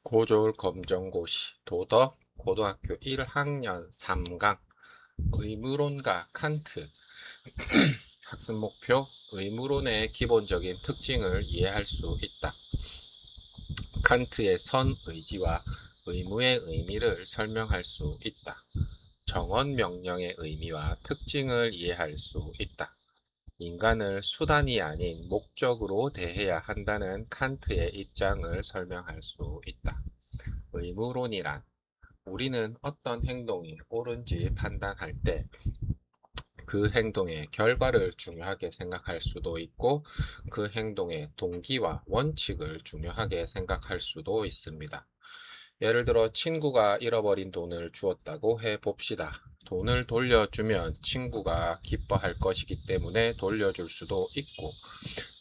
고졸 검정고시 도덕 고등학교 1학년 3강 의무론과 칸트 학습 목표 의무론의 기본적인 특징을 이해할 수 있다. 칸트의 선의지와 의무의 의미를 설명할 수 있다. 정언 명령의 의미와 특징을 이해할 수 있다. 인간을 수단이 아닌 목적으로 대해야 한다는 칸트의 입장을 설명할 수 있다. 의무론이란 우리는 어떤 행동이 옳은지 판단할 때 그 행동의 결과를 중요하게 생각할 수도 있고 그 행동의 동기와 원칙을 중요하게 생각할 수도 있습니다. 예를 들어 친구가 잃어버린 돈을 주었다고 해 봅시다. 돈을 돌려주면 친구가 기뻐할 것이기 때문에 돌려줄 수도 있고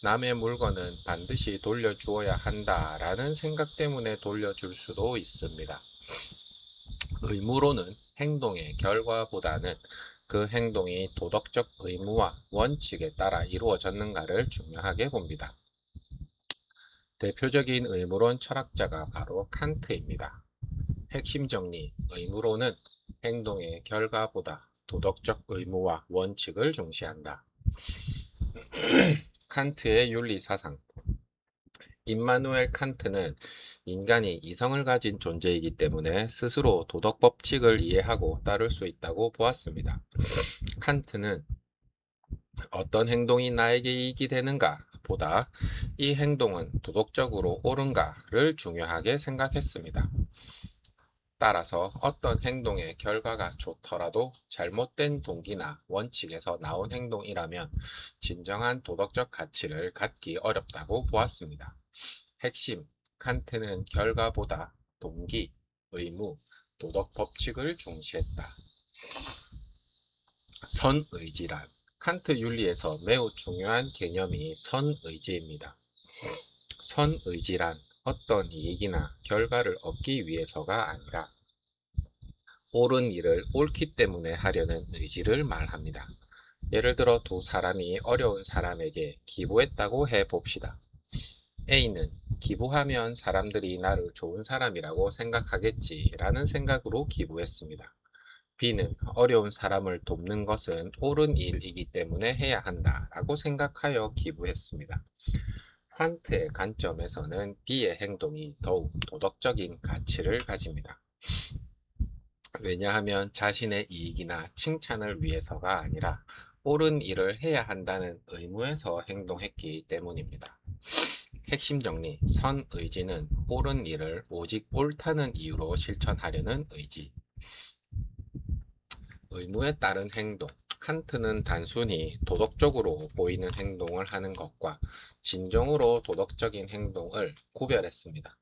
남의 물건은 반드시 돌려주어야 한다라는 생각 때문에 돌려줄 수도 있습니다. 의무로는 행동의 결과보다는 그 행동이 도덕적 의무와 원칙에 따라 이루어졌는가를 중요하게 봅니다. 대표적인 의무론 철학자가 바로 칸트입니다. 핵심 정리, 의무론은 행동의 결과보다 도덕적 의무와 원칙을 중시한다. 칸트의 윤리사상 임마누엘 칸트는 인간이 이성을 가진 존재이기 때문에 스스로 도덕 법칙을 이해하고 따를 수 있다고 보았습니다. 칸트는 어떤 행동이 나에게 이익이 되는가 보다 이 행동은 도덕적으로 옳은가를 중요하게 생각했습니다. 따라서 어떤 행동의 결과가 좋더라도 잘못된 동기나 원칙에서 나온 행동이라면 진정한 도덕적 가치를 갖기 어렵다고 보았습니다. 핵심, 칸트는 결과보다 동기, 의무, 도덕 법칙을 중시했다. 선의지란 칸트 윤리에서 매우 중요한 개념이 선의지입니다. 선의지란 어떤 이익이나 결과를 얻기 위해서가 아니라 옳은 일을 옳기 때문에 하려는 의지를 말합니다. 예를 들어 두 사람이 어려운 사람에게 기부했다고 해 봅시다. A는 기부하면 사람들이 나를 좋은 사람이라고 생각하겠지라는 생각으로 기부했습니다. B는 어려운 사람을 돕는 것은 옳은 일이기 때문에 해야 한다라고 생각하여 기부했습니다. 칸트의 관점에서는 B의 행동이 더욱 도덕적인 가치를 가집니다. 왜냐하면 자신의 이익이나 칭찬을 위해서가 아니라 옳은 일을 해야 한다는 의무에서 행동했기 때문입니다. 핵심 정리, 선의지는 옳은 일을 오직 옳다는 이유로 실천하려는 의지. 의무에 따른 행동. 칸트는 단순히 도덕적으로 보이는 행동을 하는 것과 진정으로 도덕적인 행동을 구별했습니다.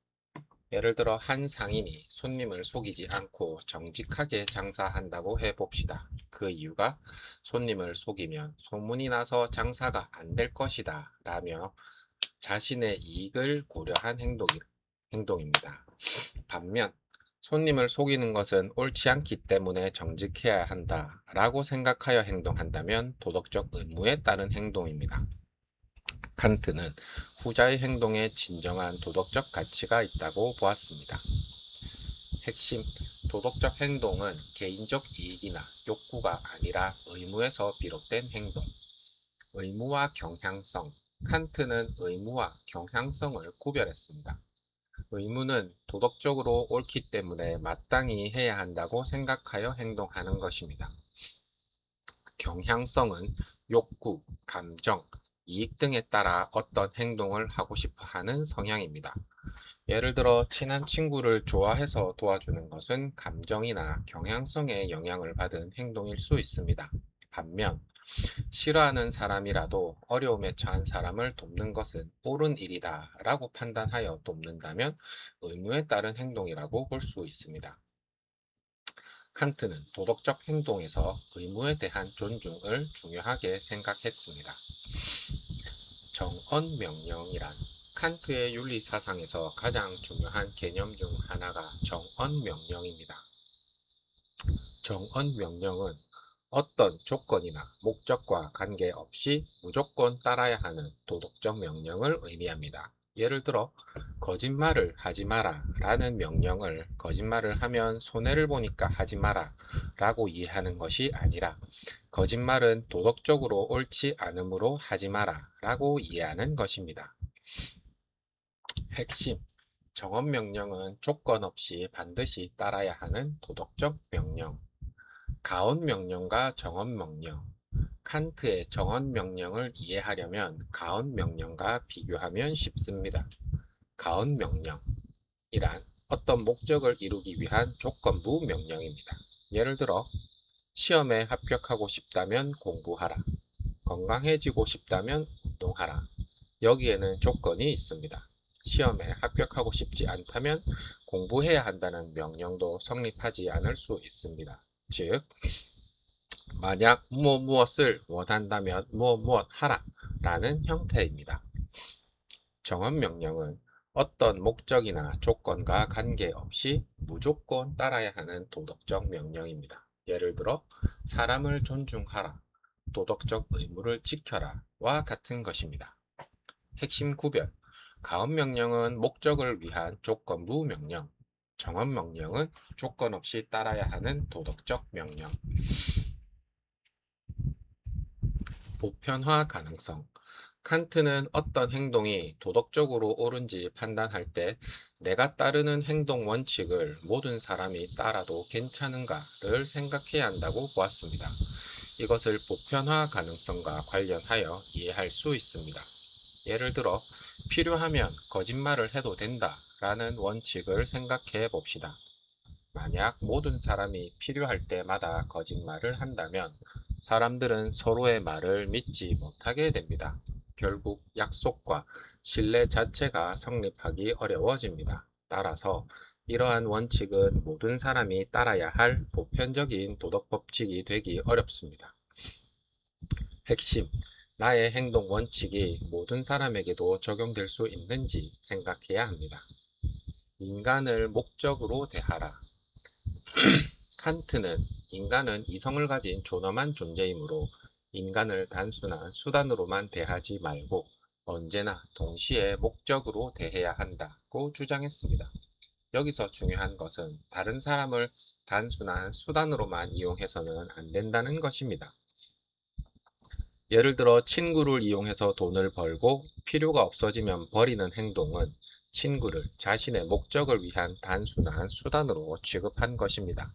예를 들어 한 상인이 손님을 속이지 않고 정직하게 장사한다고 해봅시다. 그 이유가 손님을 속이면 소문이 나서 장사가 안 될 것이다 라며 자신의 이익을 고려한 행동입니다. 반면 손님을 속이는 것은 옳지 않기 때문에 정직해야 한다 라고 생각하여 행동한다면 도덕적 의무에 따른 행동입니다. 칸트는 후자의 행동에 진정한 도덕적 가치가 있다고 보았습니다. 핵심, 도덕적 행동은 개인적 이익이나 욕구가 아니라 의무에서 비롯된 행동. 의무와 경향성, 칸트는 의무와 경향성을 구별했습니다. 의무는 도덕적으로 옳기 때문에 마땅히 해야 한다고 생각하여 행동하는 것입니다. 경향성은 욕구, 감정, 이익 등에 따라 어떤 행동을 하고 싶어 하는 성향입니다. 예를 들어 친한 친구를 좋아해서 도와주는 것은 감정이나 경향성의 영향을 받은 행동일 수 있습니다. 반면 싫어하는 사람이라도 어려움에 처한 사람을 돕는 것은 옳은 일이다 라고 판단하여 돕는다면 의무에 따른 행동이라고 볼 수 있습니다. 칸트는 도덕적 행동에서 의무에 대한 존중을 중요하게 생각했습니다. 정언명령이란 칸트의 윤리사상에서 가장 중요한 개념 중 하나가 정언명령입니다. 정언명령은 어떤 조건이나 목적과 관계없이 무조건 따라야 하는 도덕적 명령을 의미합니다. 예를 들어 거짓말을 하지 마라 라는 명령을 거짓말을 하면 손해를 보니까 하지 마라 라고 이해하는 것이 아니라 거짓말은 도덕적으로 옳지 않으므로 하지 마라 라고 이해하는 것입니다. 핵심 정언명령은 조건 없이 반드시 따라야 하는 도덕적 명령. 가언명령과 정언명령. 칸트의 정언명령을 이해하려면 가언명령과 비교하면 쉽습니다. 가언명령이란 어떤 목적을 이루기 위한 조건부 명령입니다. 예를 들어 시험에 합격하고 싶다면 공부하라. 건강해지고 싶다면 운동하라. 여기에는 조건이 있습니다. 시험에 합격하고 싶지 않다면 공부해야 한다는 명령도 성립하지 않을 수 있습니다. 즉, 만약 무엇을 원한다면 무엇 하라 라는 형태입니다. 정언명령은 어떤 목적이나 조건과 관계없이 무조건 따라야 하는 도덕적 명령입니다. 예를 들어 사람을 존중하라, 도덕적 의무를 지켜라와 같은 것입니다. 핵심 구별 가언명령은 목적을 위한 조건부 명령, 정언명령은 조건 없이 따라야 하는 도덕적 명령. 보편화 가능성 칸트는 어떤 행동이 도덕적으로 옳은지 판단할 때 내가 따르는 행동 원칙을 모든 사람이 따라도 괜찮은가를 생각해야 한다고 보았습니다. 이것을 보편화 가능성과 관련하여 이해할 수 있습니다. 예를 들어 필요하면 거짓말을 해도 된다 라는 원칙을 생각해 봅시다. 만약 모든 사람이 필요할 때마다 거짓말을 한다면 사람들은 서로의 말을 믿지 못하게 됩니다. 결국 약속과 신뢰 자체가 성립하기 어려워집니다. 따라서 이러한 원칙은 모든 사람이 따라야 할 보편적인 도덕 법칙이 되기 어렵습니다. 핵심, 나의 행동 원칙이 모든 사람에게도 적용될 수 있는지 생각해야 합니다. 인간을 목적으로 대하라. 칸트는 인간은 이성을 가진 존엄한 존재이므로 인간을 단순한 수단으로만 대하지 말고 언제나 동시에 목적으로 대해야 한다고 주장했습니다. 여기서 중요한 것은 다른 사람을 단순한 수단으로만 이용해서는 안 된다는 것입니다. 예를 들어 친구를 이용해서 돈을 벌고 필요가 없어지면 버리는 행동은 친구를 자신의 목적을 위한 단순한 수단으로 취급한 것입니다.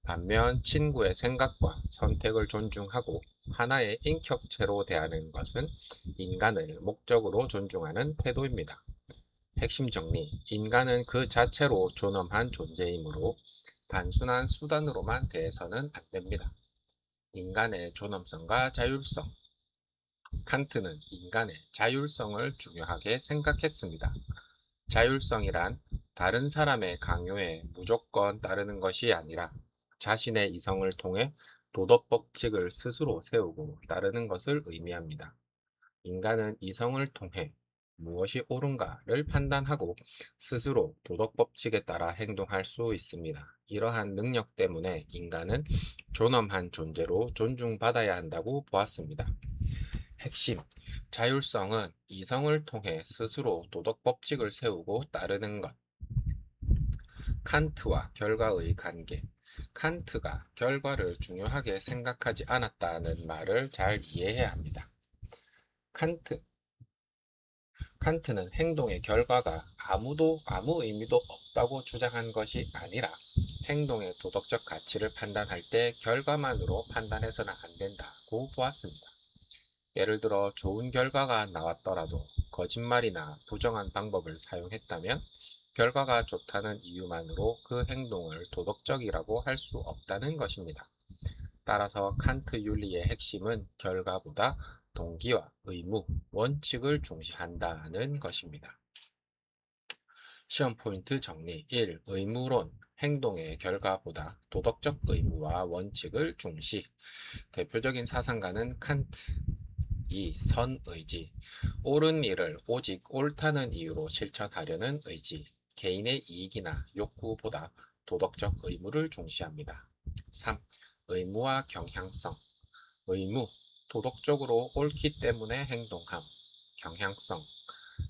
반면 친구의 생각과 선택을 존중하고 하나의 인격체로 대하는 것은 인간을 목적으로 존중하는 태도입니다. 핵심 정리, 인간은 그 자체로 존엄한 존재이므로 단순한 수단으로만 대해서는 안 됩니다. 인간의 존엄성과 자율성, 칸트는 인간의 자율성을 중요하게 생각했습니다. 자율성이란 다른 사람의 강요에 무조건 따르는 것이 아니라 자신의 이성을 통해 도덕 법칙을 스스로 세우고 따르는 것을 의미합니다. 인간은 이성을 통해 무엇이 옳은가를 판단하고 스스로 도덕 법칙에 따라 행동할 수 있습니다. 이러한 능력 때문에 인간은 존엄한 존재로 존중받아야 한다고 보았습니다. 핵심, 자율성은 이성을 통해 스스로 도덕 법칙을 세우고 따르는 것. 칸트와 결과의 관계. 칸트가 결과를 중요하게 생각하지 않았다는 말을 잘 이해해야 합니다. 칸트는 행동의 결과가 아무 의미도 없다고 주장한 것이 아니라 행동의 도덕적 가치를 판단할 때 결과만으로 판단해서는 안 된다고 보았습니다. 예를 들어 좋은 결과가 나왔더라도 거짓말이나 부정한 방법을 사용했다면 결과가 좋다는 이유만으로 그 행동을 도덕적이라고 할 수 없다는 것입니다. 따라서 칸트 윤리의 핵심은 결과보다 동기와 의무, 원칙을 중시한다는 것입니다. 시험 포인트 정리 1. 의무론, 행동의 결과보다 도덕적 의무와 원칙을 중시. 대표적인 사상가는 칸트. 2. 선의지, 옳은 일을 오직 옳다는 이유로 실천하려는 의지, 개인의 이익이나 욕구보다 도덕적 의무를 중시합니다. 3. 의무와 경향성, 의무, 도덕적으로 옳기 때문에 행동함, 경향성,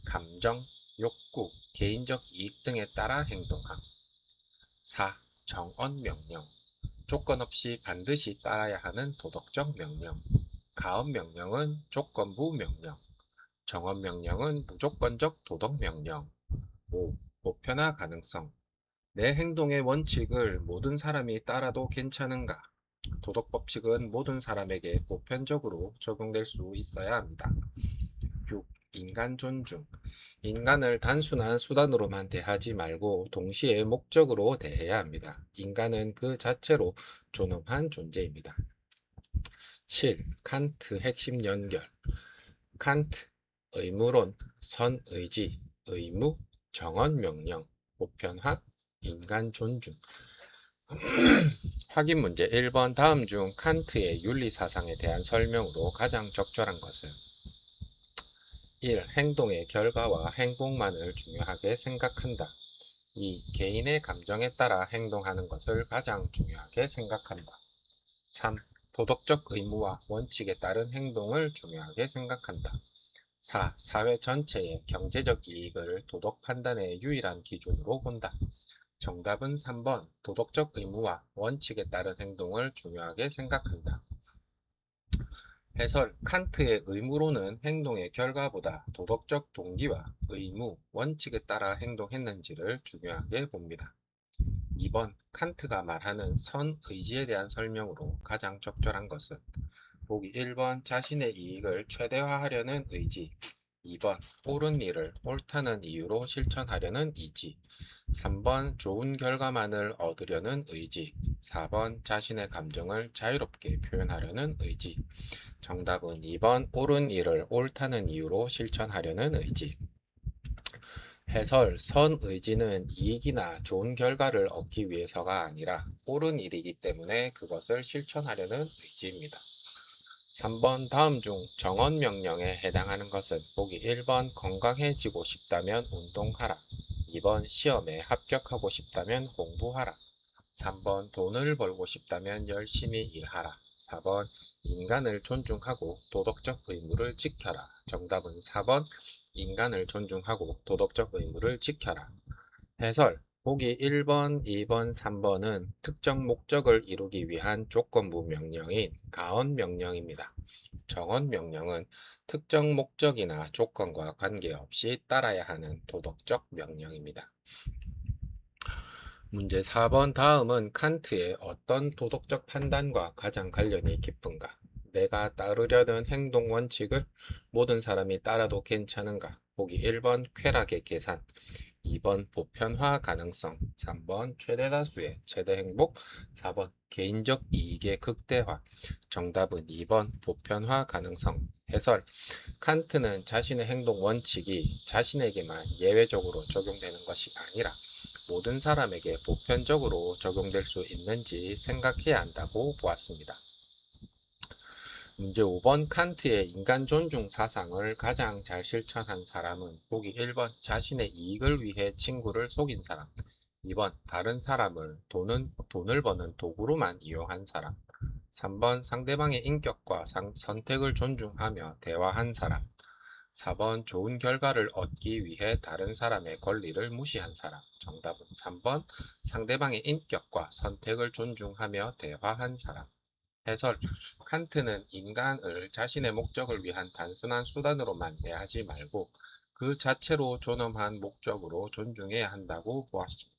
감정, 욕구, 개인적 이익 등에 따라 행동함. 4. 정언 명령. 조건 없이 반드시 따라야 하는 도덕적 명령. 가언 명령은 조건부 명령. 정언 명령은 무조건적 도덕 명령. 5. 보편화 가능성. 내 행동의 원칙을 모든 사람이 따라도 괜찮은가? 도덕 법칙은 모든 사람에게 보편적으로 적용될 수 있어야 합니다. 6. 인간 존중. 인간을 단순한 수단으로만 대하지 말고 동시에 목적으로 대해야 합니다. 인간은 그 자체로 존엄한 존재입니다. 7. 칸트 핵심 연결. 칸트, 의무론, 선의지, 의무, 정언 명령, 보편화, 인간 존중. 확인 문제 1번 다음 중 칸트의 윤리사상에 대한 설명으로 가장 적절한 것은 1. 행동의 결과와 행복만을 중요하게 생각한다. 2. 개인의 감정에 따라 행동하는 것을 가장 중요하게 생각한다. 3. 도덕적 의무와 원칙에 따른 행동을 중요하게 생각한다. 4. 사회 전체의 경제적 이익을 도덕 판단의 유일한 기준으로 본다. 정답은 3번 도덕적 의무와 원칙에 따른 행동을 중요하게 생각한다. 해설 칸트의 의무론은 행동의 결과보다 도덕적 동기와 의무, 원칙에 따라 행동했는지를 중요하게 봅니다. 2번 칸트가 말하는 선의지에 대한 설명으로 가장 적절한 것은 보기 1번 자신의 이익을 최대화하려는 의지, 2번 옳은 일을 옳다는 이유로 실천하려는 의지, 3번 좋은 결과만을 얻으려는 의지, 4번 자신의 감정을 자유롭게 표현하려는 의지. 정답은 2번 옳은 일을 옳다는 이유로 실천하려는 의지. 해설 선의지는 이익이나 좋은 결과를 얻기 위해서가 아니라 옳은 일이기 때문에 그것을 실천하려는 의지입니다. 3번 다음 중 정언 명령에 해당하는 것은 보기 1번 건강해지고 싶다면 운동하라. 2번 시험에 합격하고 싶다면 공부하라. 3번 돈을 벌고 싶다면 열심히 일하라. 4번 인간을 존중하고 도덕적 의무를 지켜라. 정답은 4번 인간을 존중하고 도덕적 의무를 지켜라. 해설 보기 1번, 2번, 3번은 특정 목적을 이루기 위한 조건부 명령인 가언 명령입니다. 정언 명령은 특정 목적이나 조건과 관계없이 따라야 하는 도덕적 명령입니다. 문제 4번 다음은 칸트의 어떤 도덕적 판단과 가장 관련이 깊은가? 내가 따르려는 행동 원칙을 모든 사람이 따라도 괜찮은가? 보기 1번 쾌락의 계산, 2번 보편화 가능성, 3번 최대다수의 최대 행복, 4번 개인적 이익의 극대화. 정답은 2번 보편화 가능성. 해설 칸트는 자신의 행동 원칙이 자신에게만 예외적으로 적용되는 것이 아니라 모든 사람에게 보편적으로 적용될 수 있는지 생각해야 한다고 보았습니다. 문제 5번 칸트의 인간 존중 사상을 가장 잘 실천한 사람은 보기 1번 자신의 이익을 위해 친구를 속인 사람, 2번 다른 사람을 돈을 버는 도구로만 이용한 사람, 3번 상대방의 인격과 선택을 존중하며 대화한 사람, 4번 좋은 결과를 얻기 위해 다른 사람의 권리를 무시한 사람. 정답은 3번 상대방의 인격과 선택을 존중하며 대화한 사람. 해설 칸트는 인간을 자신의 목적을 위한 단순한 수단으로만 대하지 말고 그 자체로 존엄한 목적으로 존중해야 한다고 보았습니다.